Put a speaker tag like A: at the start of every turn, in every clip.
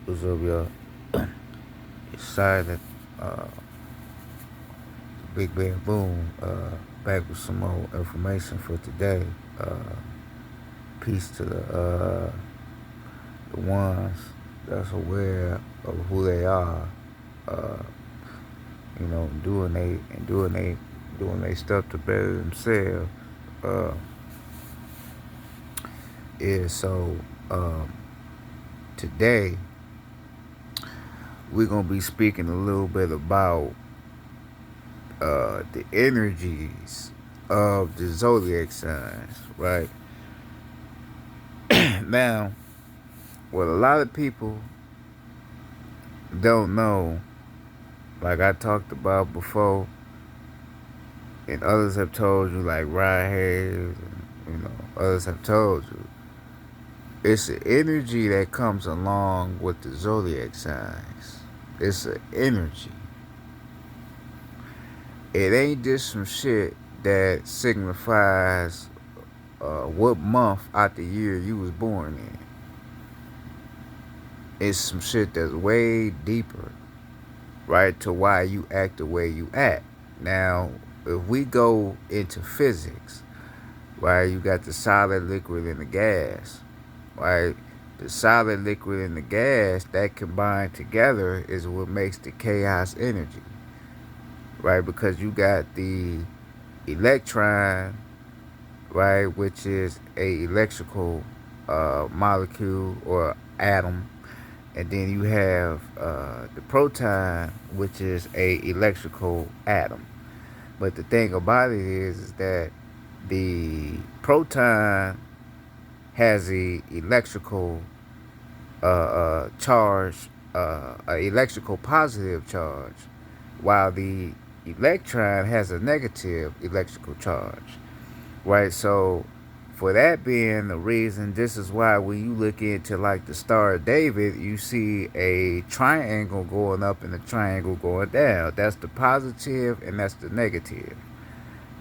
A: What's up, y'all? Excited. Uh, Big Bad Boom. Back with some more information for today. Uh, Peace to the ones that's aware of who they are. Uh, doing they stuff to better themselves. Uh, is so. Um, Today we're gonna be speaking a little bit about the energies of the zodiac signs, right? Now, what a lot of people don't know, like I talked about before, and others have told you, like Rod Hayes, others have told you, it's the energy that comes along with the zodiac signs. It's an energy. It ain't just some shit that signifies what month out the year you was born in. It's some shit that's way deeper, right, to why you act the way you act. Now, if we go into physics, right, you got the solid, liquid, and the gas, right? The solid, liquid, and the gas that combined together is what makes the chaos energy, right? Because you got the electron, right, which is a electrical molecule or atom, and then you have the proton, which is a electrical atom. But the thing about it is that the proton has a electrical charge, electrical positive charge, while the electron has a negative electrical charge, right? So, for that being the reason, this is why when you look into like the Star of David, you see a triangle going up and a triangle going down. That's the positive and that's the negative,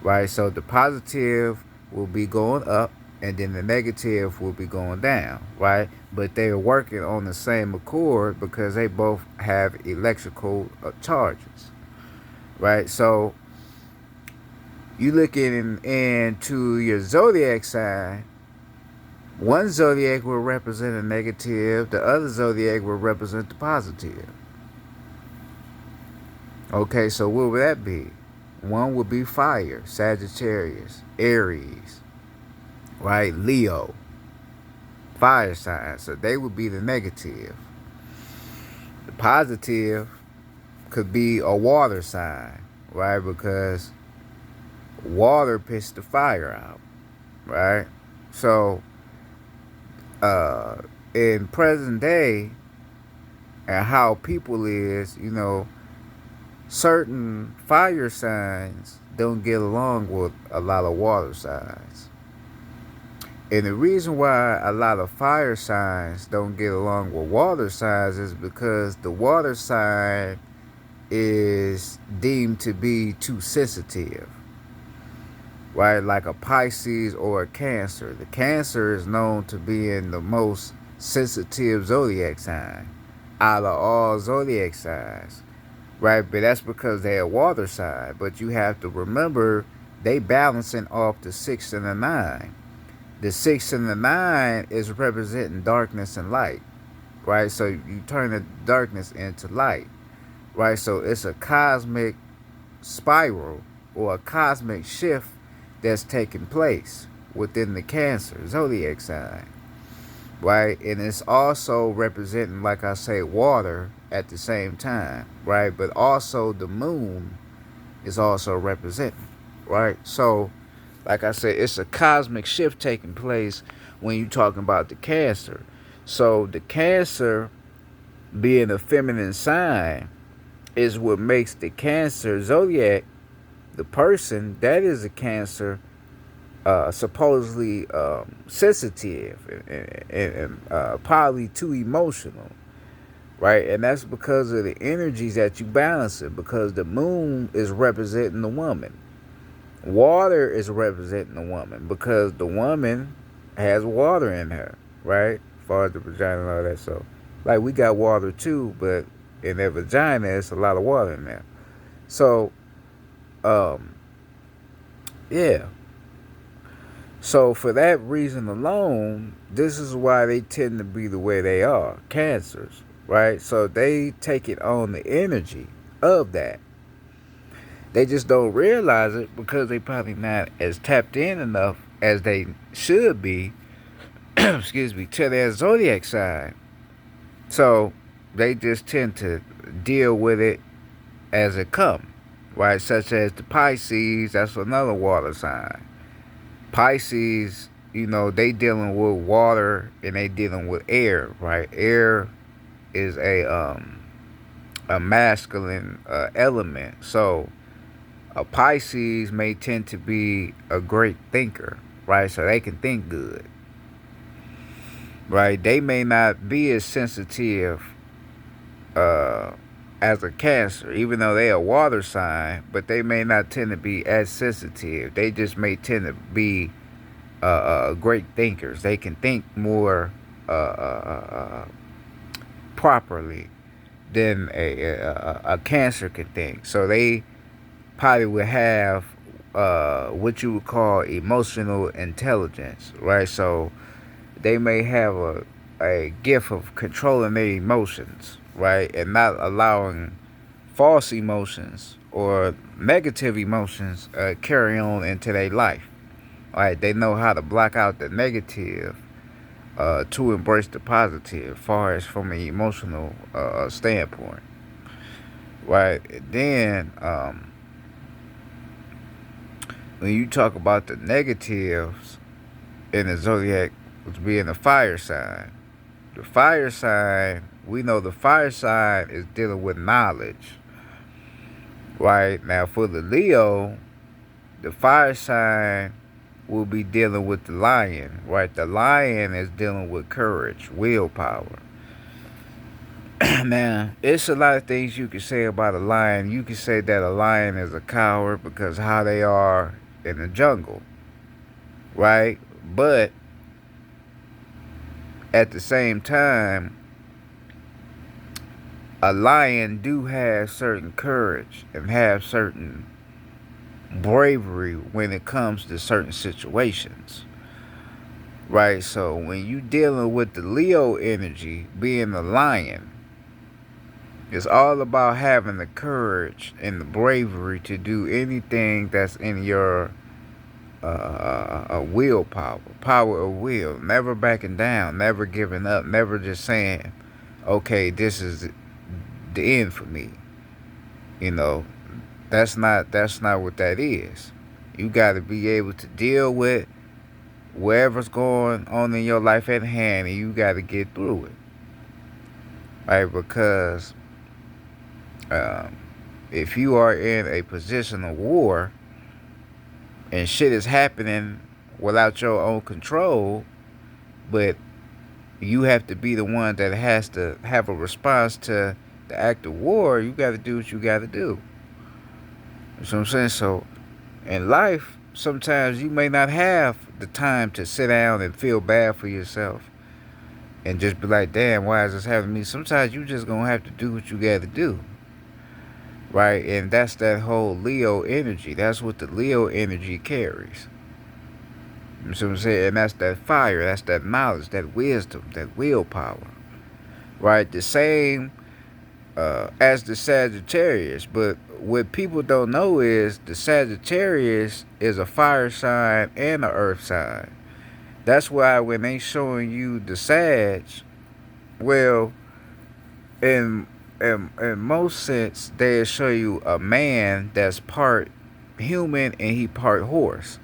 A: right? So the positive will be going up and then the negative will be going down, right? But they're working on the same accord because they both have electrical charges, right? So you look into your zodiac sign, one zodiac will represent a negative, the other zodiac will represent the positive. Okay, so what would that be? One would be fire, Sagittarius, Aries, right? Leo, fire sign. So they would be the negative. The positive could be a water sign, right? Because water puts the fire out, right? So uh, in present day and how people is, certain fire signs don't get along with a lot of water signs. And the reason why a lot of fire signs don't get along with water signs is because the water sign is deemed to be too sensitive, right? Like a Pisces or a Cancer. The Cancer is known to be in the most sensitive zodiac sign out of all zodiac signs, right? But that's because they're a water sign. But you have to remember they balancing off the 6 and the 9. The 6 and the 9 is representing darkness and light, right? So you turn the darkness into light, right? So it's a cosmic spiral or a cosmic shift that's taking place within the Cancer zodiac sign, right? And it's also representing, like I say, water at the same time, right? But also the moon is also representing, right? So, like I said, it's a cosmic shift taking place when you're talking about the Cancer. So the Cancer being a feminine sign is what makes the Cancer zodiac, the person that is a Cancer, supposedly sensitive and probably too emotional, right? And that's because of the energies that you balance it, because the moon is representing the woman. Water is representing the woman because the woman has water in her, right? As far as the vagina and all that. So Like we got water too, but in their vagina, it's a lot of water in there. So, um, yeah. So for that reason alone, this is why they tend to be the way they are, cancers, right? So they take it on the energy of that. They just don't realize it because they probably not as tapped in enough as they should be, excuse me, to their zodiac sign. So they just tend to deal with it as it comes, right? Such as the Pisces, that's another water sign. Pisces, they dealing with water and they dealing with air, right? Air is a masculine element. So a Pisces may tend to be a great thinker, right? So they can think good, right? They may not be as sensitive uh, as a Cancer, even though they a water sign, but they may not tend to be as sensitive. They just may tend to be great thinkers. They can think more properly than a Cancer can think. So they probably would have what you would call emotional intelligence, right? So they may have a gift of controlling their emotions, right? And not allowing false emotions or negative emotions carry on into their life. Right? They know how to block out the negative to embrace the positive, far as from an emotional standpoint. Right? Then when you talk about the negatives in the zodiac, which being the fire sign, the fire sign, we know the fire sign is dealing with knowledge. Right? Now for the Leo, the fire sign will be dealing with the lion, right? The lion is dealing with courage, willpower. Now, it's a lot of things you can say about a lion. You can say that a lion is a coward because how they are in the jungle, right? But at the same time, a lion do have certain courage and have certain bravery when it comes to certain situations. Right, so when you dealing with the Leo energy, being the lion, it's all about having the courage and the bravery to do anything that's in your willpower, power of will. Never backing down, never giving up, never just saying, "Okay, this is the end for me." You know, that's not what that is. You got to be able to deal with whatever's going on in your life at hand, and you got to get through it, right? Because um, if you are in a position of war and shit is happening without your own control, but you have to be the one that has to have a response to the act of war, you got to do what you got to do. You know what I'm saying? So in life, sometimes you may not have the time to sit down and feel bad for yourself and just be like, damn, why is this happening to me? Sometimes you just gonna have to do what you gotta do. Right? And that's that whole Leo energy. That's what the Leo energy carries. You see what I'm saying? And that's that fire, that's that knowledge, that wisdom, that willpower. Right? The same as the Sagittarius. But what people don't know is the Sagittarius is a fire sign and an earth sign. That's why when they showing you the Sag, well, in in most sense, they show you a man that's part human and he part horse,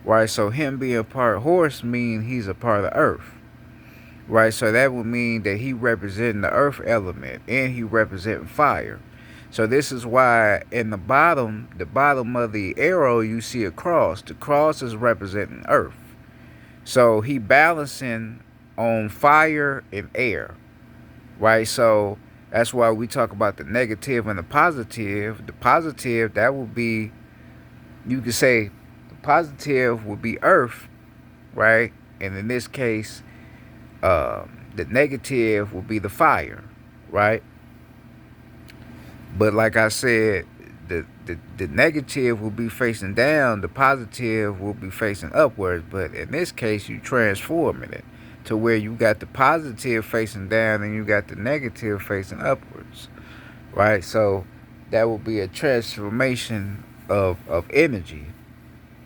A: right? So him being part horse mean he's a part of earth, right? So that would mean that he representing the earth element and he representing fire. So this is why in the bottom of the arrow, you see a cross. The cross is representing earth. So he balancing on fire and air, right? So that's why we talk about the negative and the positive. The positive, that would be, you could say, the positive would be earth, right? And in this case, The negative will be the fire, right? But like I said, the negative will be facing down, the positive will be facing upwards. But in this case, you transforming it to where you got the positive facing down and you got the negative facing upwards, right? So that will be a transformation of energy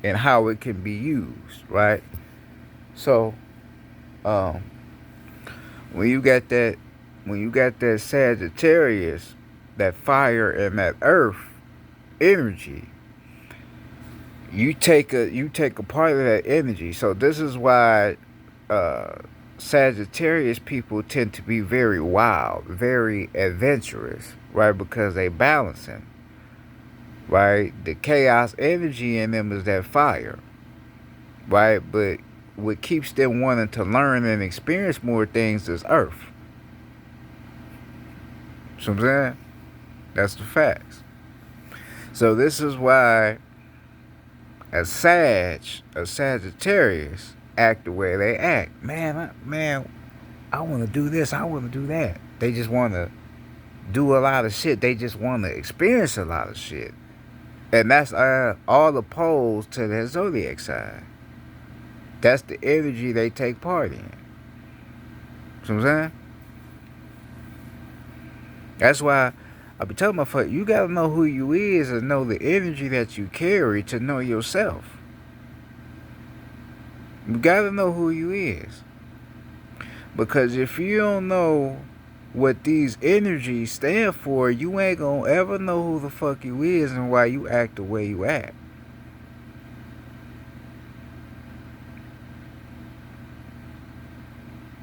A: and how it can be used, right? So um, when you got that Sagittarius, that fire and that earth energy, you take a part of that energy. So this is why uh, Sagittarius people tend to be very wild, very adventurous, right? Because they balancing, right? The chaos energy in them is that fire, right? But what keeps them wanting to learn and experience more things is earth. So I'm saying that's the facts. So this is why a Sagittarius act the way they act. Man, I want to do this. I want to do that. They just want to do a lot of shit. They just want to experience a lot of shit. And that's all opposed to their zodiac sign. That's the energy they take part in. See what I'm saying? That's why I be telling my fuck, you gotta know who you is and know the energy that you carry to know yourself. You gotta know who you is. Because if you don't know what these energies stand for, you ain't gonna ever know who the fuck you is and why you act the way you act.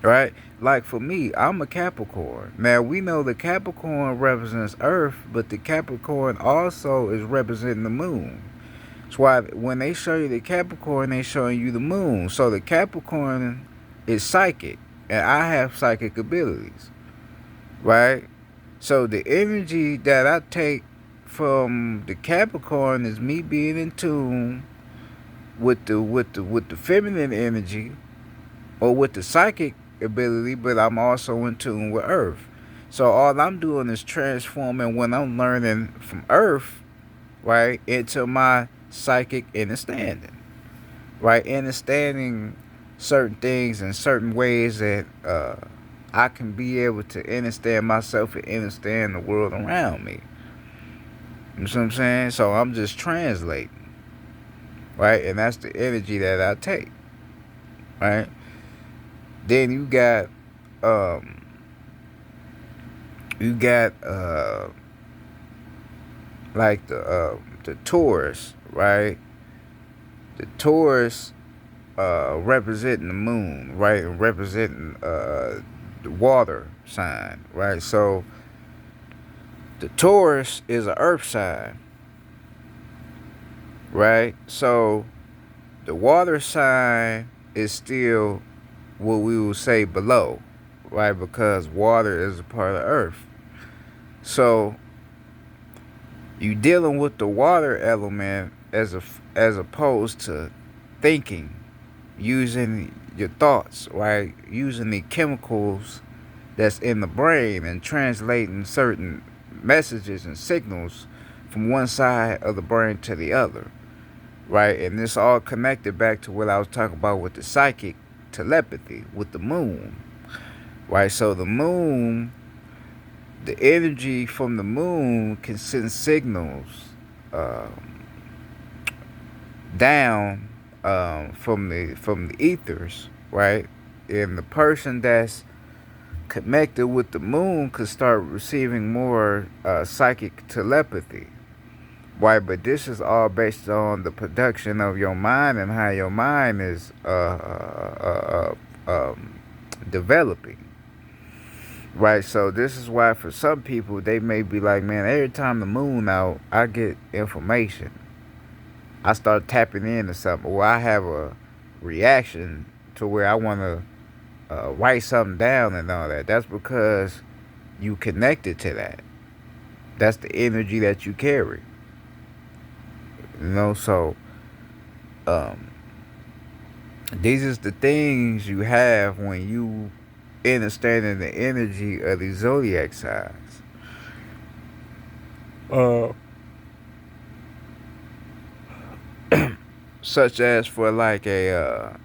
A: Right? Like for me, I'm a Capricorn. Now we know the Capricorn represents Earth, but the Capricorn also is representing the moon. That's why when they show you the Capricorn, they showing you the moon. So the Capricorn is psychic, and I have psychic abilities, right? So the energy that I take from the Capricorn is me being in tune with the feminine energy or with the psychic ability, but I'm also in tune with Earth. So all I'm doing is transforming when I'm learning from Earth, right, into my psychic understanding, right? Understanding certain things in certain ways that I can be able to understand myself and understand the world around me. You know what I'm saying? So I'm just translating, right? And that's the energy that I take, right? Then you got um you got like the Taurus, right? The Taurus representing the moon, right? And representing the water sign, right? So the Taurus is an earth sign, right? So the water sign is still what we will say below, right? Because water is a part of earth. So you dealing with the water element as opposed to thinking, using your thoughts, right? Using the chemicals that's in the brain and translating certain messages and signals from one side of the brain to the other, right? And this all connected back to what I was talking about with the psychic telepathy with the moon, right? So the moon, the energy from the moon can send signals down from the ethers, right? And the person that's connected with the moon could start receiving more psychic telepathy. Right, but this is all based on the production of your mind and how your mind is developing. Right, so this is why for some people they may be like, man, every time the moon out, I get information. I start tapping into something, or I have a reaction to where I want to write something down and all that. That's because you connected to that. That's the energy that you carry. You know, so these is the things you have when you understanding the energy of the zodiac signs. Such as for like a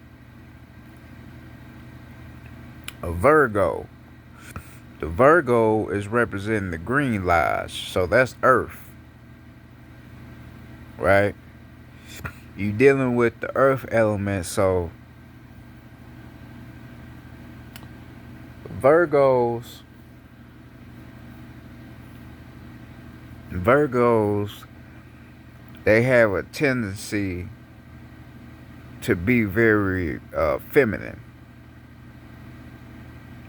A: Virgo. The Virgo is representing the green lodge, so that's Earth, right? You dealing with the Earth element, so Virgos, Virgos, they have a tendency to be very feminine.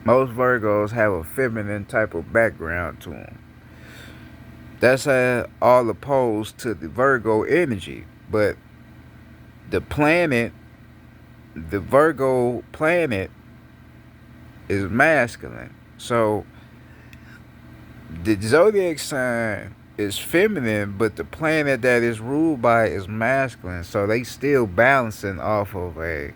A: Most Virgos have a feminine type of background to them. That's all opposed to the Virgo energy. But the planet, the Virgo planet, is masculine. So the zodiac sign is feminine, but the planet that is ruled by is masculine. So they still balancing off of a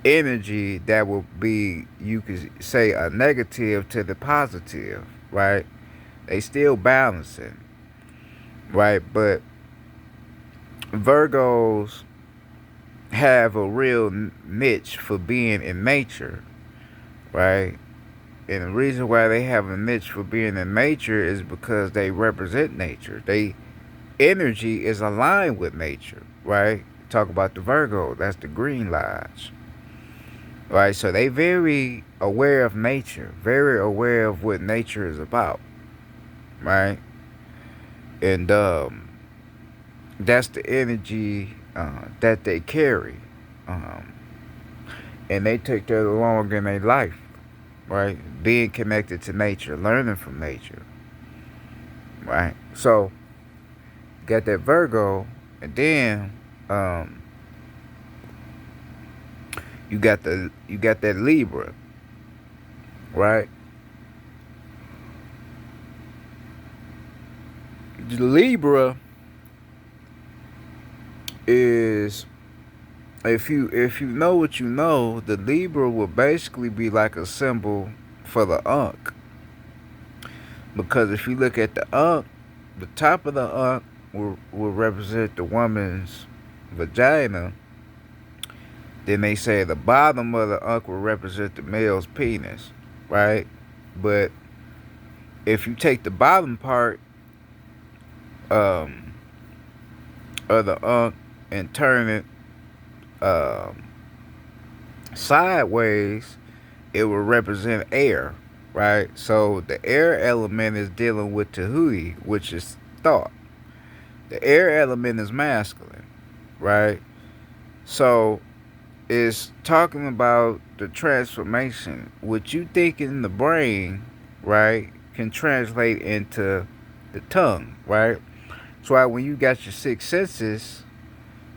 A: energy that will be, you could say, a negative to the positive, right? They still balancing, right? But Virgos have a real niche for being in nature, right? And the reason why they have a niche for being in nature is because they represent nature. They energy is aligned with nature, right? Talk about the Virgo, that's the green lodge. Right, so they very aware of nature, very aware of what nature is about, right? And that's the energy that they carry, and they take that along in their life, right? Being connected to nature, learning from nature, right? So, got that Virgo, and then you got that Libra, right? The Libra is, if you know what you know, the Libra will basically be like a symbol for the Ankh. Because if you look at the Ankh, the top of the Ankh will represent the woman's vagina. Then they say the bottom of the Ankh will represent the male's penis, right? But if you take the bottom part of the Ankh and turn it sideways, it will represent air, right? So the air element is dealing with Tahuti, which is thought. The air element is masculine, right? So it's talking about the transformation. What you think in the brain, right, can translate into the tongue, right? That's why when you got your six senses,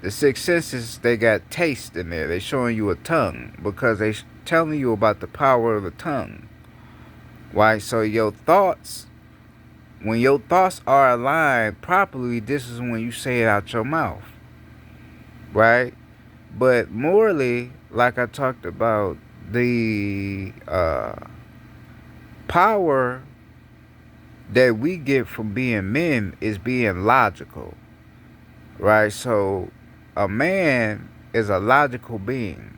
A: the six senses, they got taste in there. They showing you a tongue because they telling you about the power of the tongue, right? So your thoughts, when your thoughts are aligned properly, this is when you say it out your mouth, right? But morally, like I talked about, the power that we get from being men is being logical, right? So a man is a logical being.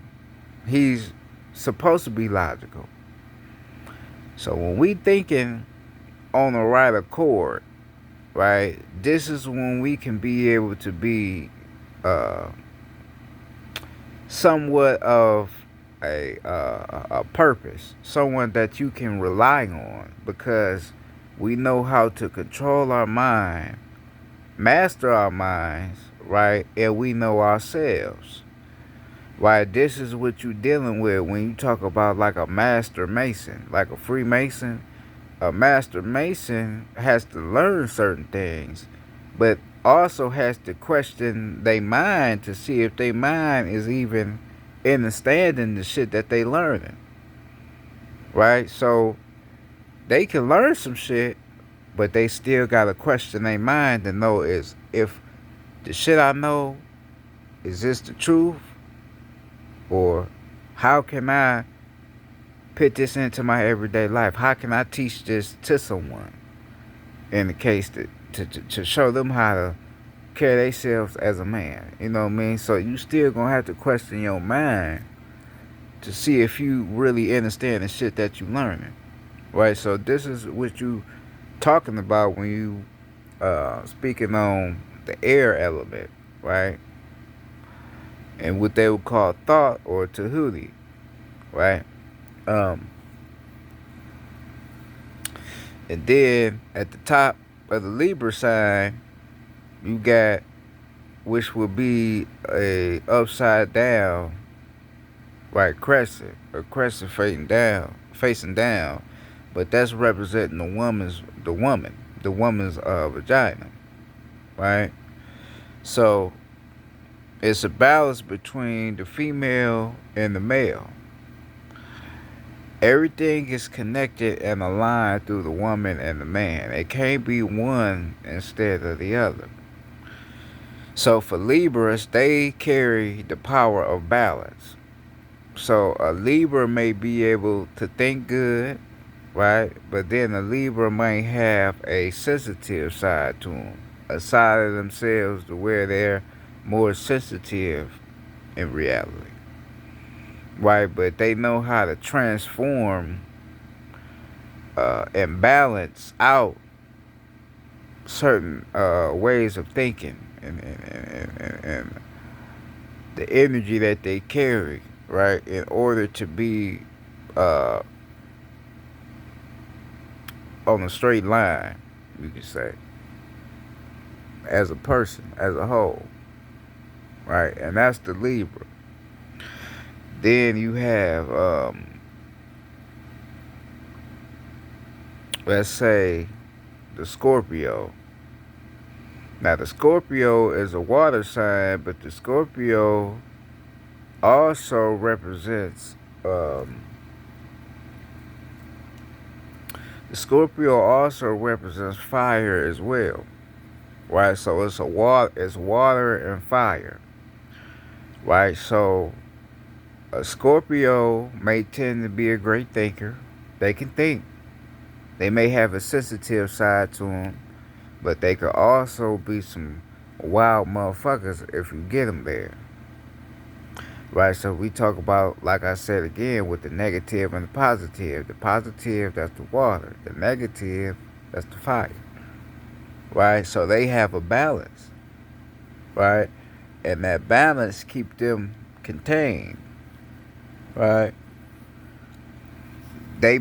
A: He's supposed to be logical. So when we thinking on the right accord, right, this is when we can be able to be somewhat of a purpose, someone that you can rely on, because we know how to control our mind, master our minds, right? And we know ourselves, right? This is what you're dealing with when you talk about like a master mason, like a Freemason. A master mason has to learn certain things, but also has to question their mind to see if their mind is even understanding the shit that they learning, right? So they can learn some shit, but they still gotta question their mind to know is if the shit I know, is this the truth, or how can I put this into my everyday life? How can I teach this to someone in the case to show them how to carry themselves as a man? You know what I mean? So you still gonna have to question your mind to see if you really understand the shit that you learning, right? So this is what you talking about when you speaking on the air element, right? And what they would call thought or Tahuti, right? Um, and then at the top of the Libra sign, you got which would be a upside down, right, crescent, a crescent facing down, but that's representing the woman's vagina, right? So it's a balance between the female and the male. Everything is connected and aligned through the woman and the man. It can't be one instead of the other. So for Libras, they carry the power of balance. So a Libra may be able to think good, right? But then a Libra might have a sensitive side to them, a side of themselves to where they're more sensitive in reality, right? But they know how to transform and balance out certain ways of thinking and the energy that they carry, right, in order to be on a straight line, you could say, as a person, as a whole, right? And that's the Libra. Then you have, let's say, the Scorpio. Now, the Scorpio is a water sign, but the Scorpio also represents, the Scorpio also represents fire as well, right? So it's water and fire, right? So a Scorpio may tend to be a great thinker. They can think. They may have a sensitive side to them, but they could also be some wild motherfuckers if you get them there. Right, so we talk about, like I said again, with the negative and the positive. The positive, that's the water. The negative, that's the fire. Right, so they have a balance. Right, and that balance keep them contained. Right, they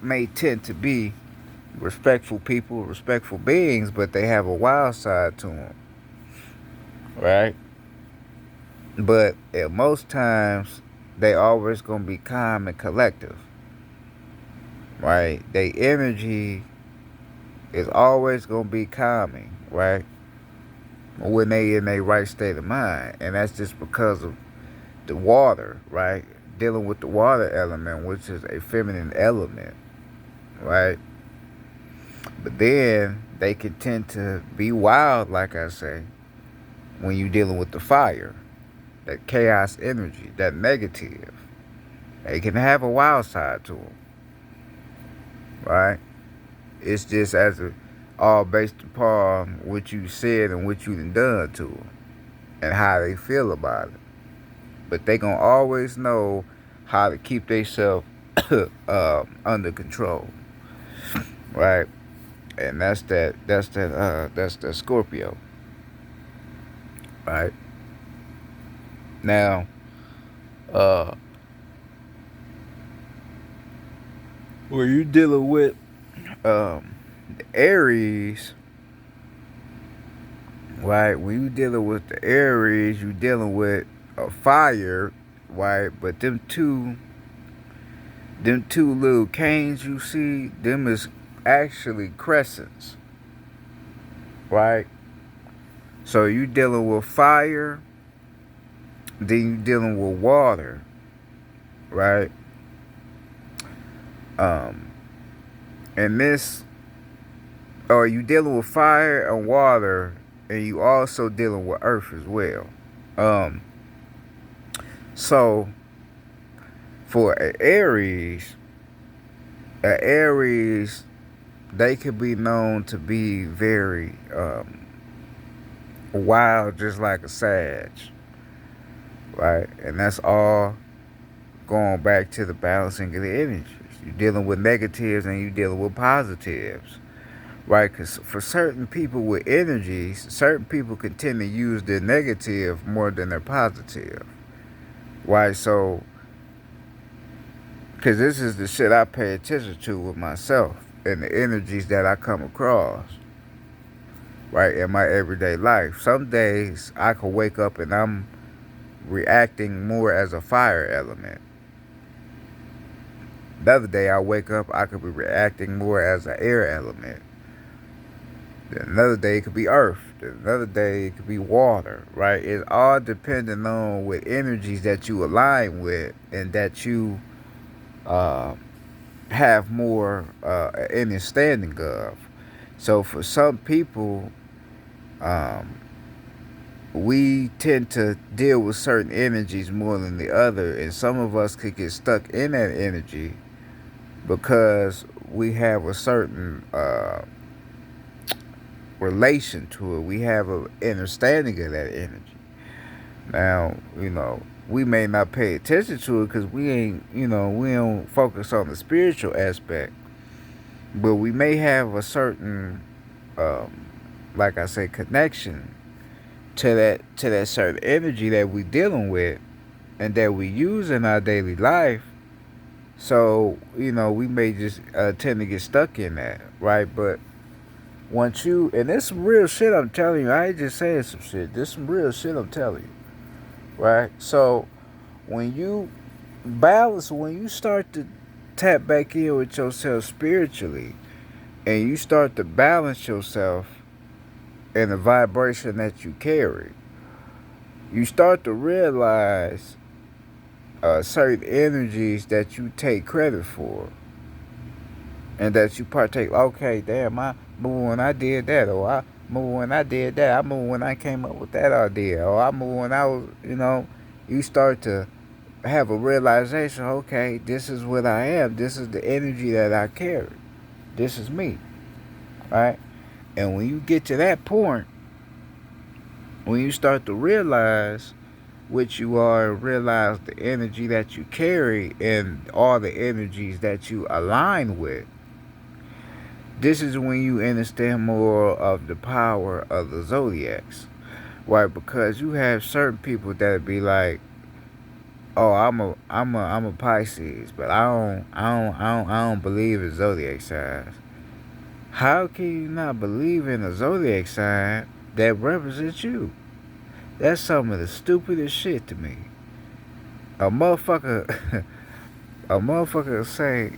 A: may tend to be respectful people, respectful beings, but they have a wild side to them. Right, but at most times they always gonna be calm and collective. Right, their energy is always gonna be calming. Right, when they in their right state of mind, and that's just because of the water. Right, dealing with the water element, which is a feminine element. Right, but then they can tend to be wild, like I say, when you're dealing with the fire, that chaos energy, that negative. They can have a wild side to them, right? It's just all based upon what you said and what you done to them and how they feel about it. But they gonna always know how to keep themselves under control, right? And that's the Scorpio, right? Now, when you dealing with the Aries, right? When you dealing with the Aries, you dealing with a fire, right? But them two little canes you see, them is actually crescents, right? So you dealing with fire, then you dealing with water, right? And this, or you dealing with fire and water, and you also dealing with earth as well. So For a Aries, they could be known to be very wild, just like a Sag, right? And that's all going back to the balancing of the energies. You're dealing with negatives and you're dealing with positives, right? Because for certain people with energies, certain people can tend to use their negative more than their positive, right? So, because this is the shit I pay attention to with myself and the energies that I come across, right, in my everyday life. Some days I could wake up and I'm reacting more as a fire element. The other day I wake up, I could be reacting more as an air element. Then another day it could be earth. Then another day it could be water, right? It's all depending on what energies that you align with and that you uh, have more understanding of. So for some people, um, we tend to deal with certain energies more than the other, and some of us could get stuck in that energy because we have a certain relation to it. We have an understanding of that energy. Now, we may not pay attention to it because we ain't, we don't focus on the spiritual aspect, but we may have a certain, like I say, connection to that certain energy that we dealing with and that we use in our daily life. So, we may just tend to get stuck in that, right? But once you, and this some real shit I'm telling you, I ain't just saying some shit. This some real shit I'm telling you, right? So, when you balance, when you start to tap back in with yourself spiritually, and you start to balance yourself in the vibration that you carry, you start to realize certain energies that you take credit for and that you partake. Okay, damn, I moved when I did that, or I moved when I did that. I moved when I came up with that idea, or I moved when I was, you start to have a realization. Okay, this is what I am. This is the energy that I carry. This is me, right? And when you get to that point, when you start to realize what you are, realize the energy that you carry and all the energies that you align with, this is when you understand more of the power of the zodiacs, right? Because you have certain people that be like, "Oh, I'm a Pisces, but I don't believe in zodiac signs." How can you not believe in a zodiac sign that represents you? That's some of the stupidest shit to me. A motherfucker, a motherfucker say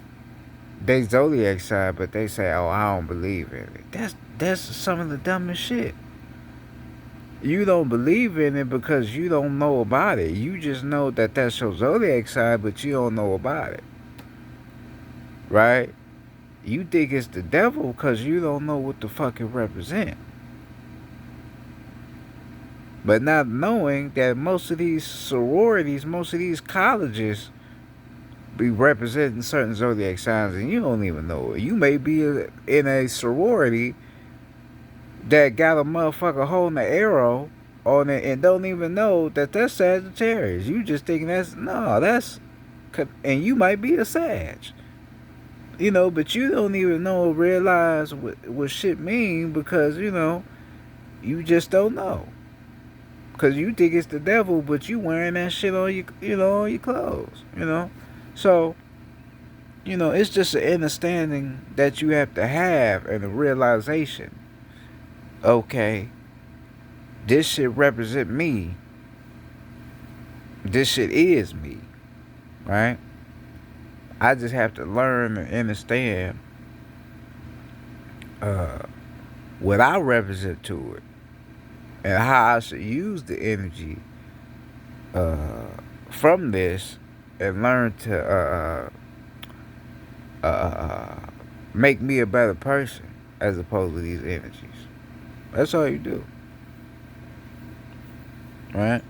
A: they zodiac sign, but they say, "Oh, I don't believe in it." That's some of the dumbest shit. You don't believe in it because you don't know about it. You just know that that's your zodiac sign, but you don't know about it, right? You think it's the devil because you don't know what the fuck it represents. But not knowing that most of these sororities, most of these colleges be representing certain zodiac signs and you don't even know it. You may be in a sorority that got a motherfucker holding an arrow on it and don't even know that that's Sagittarius. You just thinking and you might be a Sag. But you don't even realize what shit mean because, you just don't know. Because you think it's the devil, but you wearing that shit on your clothes, So, it's just an understanding that you have to have and a realization. Okay, this shit represent me. This shit is me, right? I just have to learn and understand what I represent to it and how I should use the energy from this and learn to make me a better person as opposed to these energies. That's all you do, right?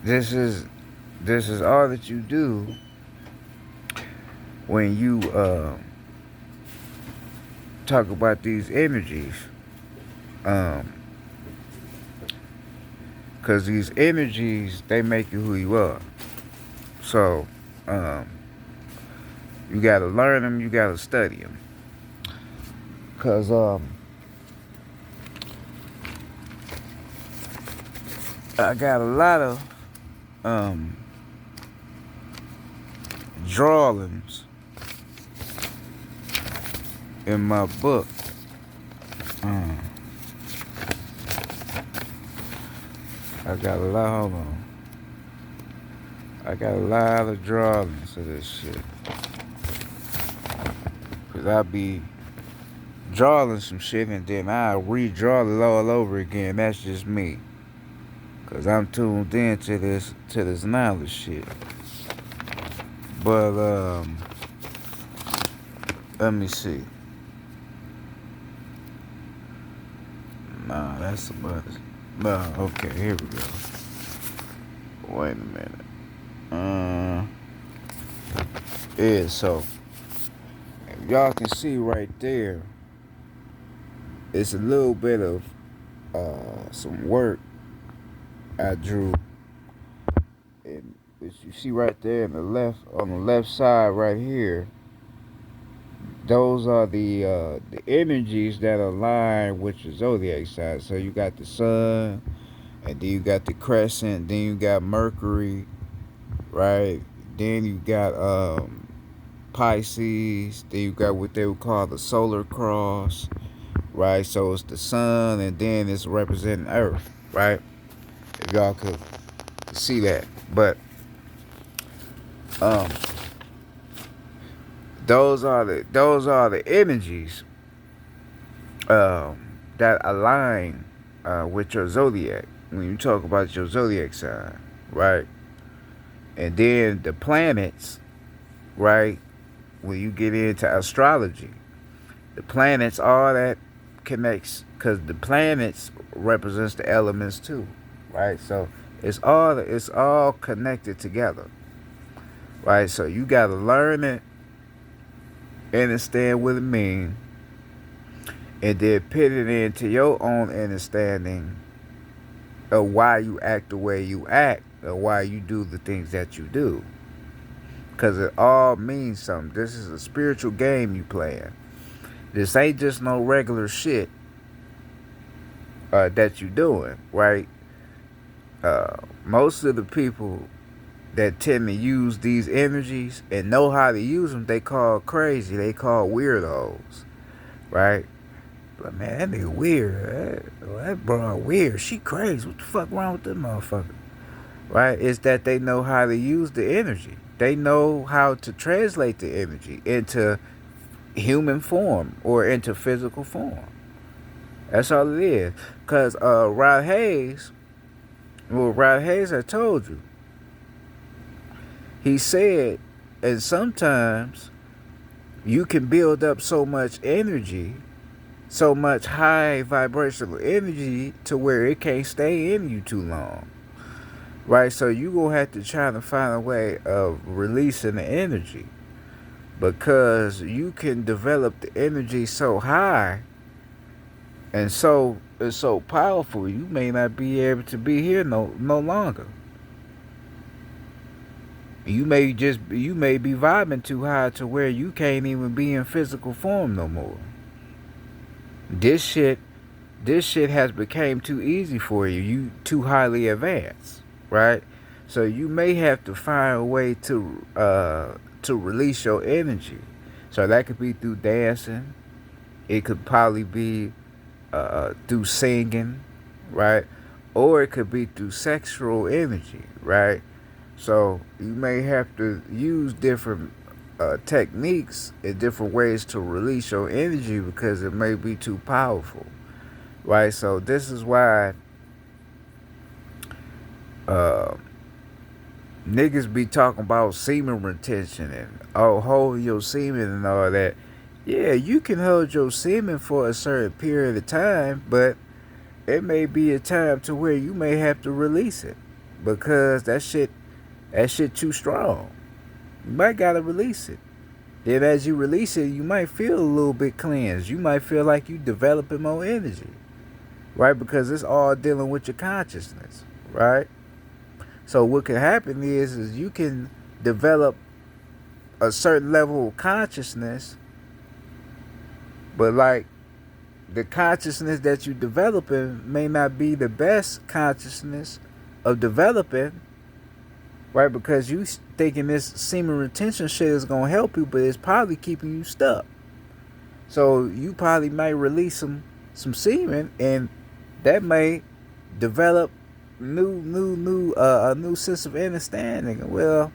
A: This is This is all that you do when you talk about these energies. Um, Cause these energies, they make you who you are. So, um, you gotta learn them, you gotta study them. Cause I got a lot of drawings in my book. Um, I got a lot. Hold on. I got a lot of drawings of this shit. Cause I be drawing some shit and then I redraw it all over again. That's just me. Cause I'm tuned in to this knowledge shit. But let me see. Nah, that's some other. Nah, okay, here we go. Wait a minute. Yeah, so if y'all can see right there, it's a little bit of some work I drew. And as you see right there on the left side right here, those are the energies that align with your zodiac sign. So you got the sun, and then you got the crescent, then you got Mercury, right? Then you got Pisces, then you got what they would call the solar cross, right? So it's the sun, and then it's representing Earth, right? If y'all could see that. But um those are the energies that align with your zodiac when you talk about your zodiac sign, right? And then the planets, right? When you get into astrology, the planets, all that connects, because the planets represents the elements too, right? So it's all connected together, right? So you got to learn it, understand what it means, and then put it into your own understanding of why you act the way you act, or why you do the things that you do. Because it all means something. This is a spiritual game you playing. This ain't just no regular shit that you doing, right? Most of the people that tend to use these energies and know how to use them, they call crazy. They call weirdos, right? But man, that nigga weird. That broad weird. She crazy. What the fuck wrong with that motherfucker? Right? It's that they know how to use the energy. They know how to translate the energy into human form or into physical form. That's all it is. Because Rod Hayes, I told you, he said, and sometimes you can build up so much energy, so much high vibrational energy to where it can't stay in you too long. Right? So you're going to have to try to find a way of releasing the energy, because you can develop the energy so high and so it's so powerful, you may not be able to be here no longer. You may be vibing too high to where you can't even be in physical form no more. This shit has become too easy for you. You too highly advanced, right? So you may have to find a way to release your energy. So that could be through dancing. It could probably be through singing, right? Or it could be through sexual energy, right? So you may have to use different techniques and different ways to release your energy, because it may be too powerful, right? So this is why niggas be talking about semen retention and holding your semen and all that. Yeah, you can hold your semen for a certain period of time, but it may be a time to where you may have to release it, because that shit That shit too strong. You might gotta release it. Then as you release it, you might feel a little bit cleansed. You might feel like you developing more energy, right? Because it's all dealing with your consciousness, right? So what can happen is you can develop a certain level of consciousness, but like the consciousness that you developing may not be the best consciousness of developing, right? Because you thinking this semen retention shit is gonna help you, but it's probably keeping you stuck. So you probably might release some semen, and that may develop a new sense of understanding. Well,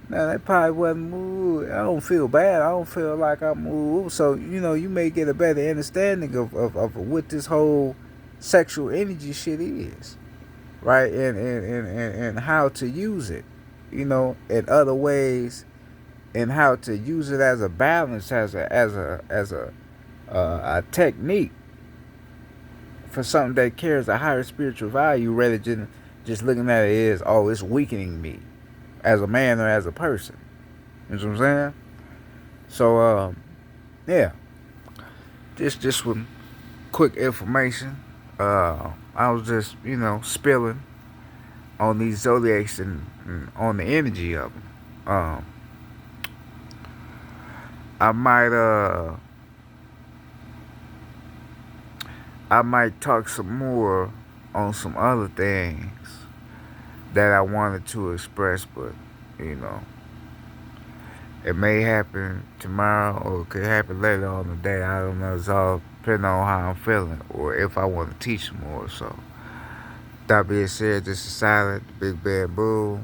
A: now that probably wasn't moved. I don't feel bad. I don't feel like I'm moved. So you may get a better understanding of what this whole sexual energy shit is, right? And how to use it, in other ways, and how to use it as a balance, as a technique for something that carries a higher spiritual value, rather than just looking at it as, oh, it's weakening me as a man or as a person. You know what I'm saying? So yeah, just some quick information. I was just spilling on these zodiacs and on the energy of them. I might talk some more on some other things that I wanted to express, but it may happen tomorrow or it could happen later on the day. I don't know. It's all depending on how I'm feeling or if I want to teach more. So that being said, this is Silent, Big Bad Bull,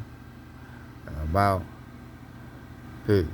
A: and I'm out. Peace.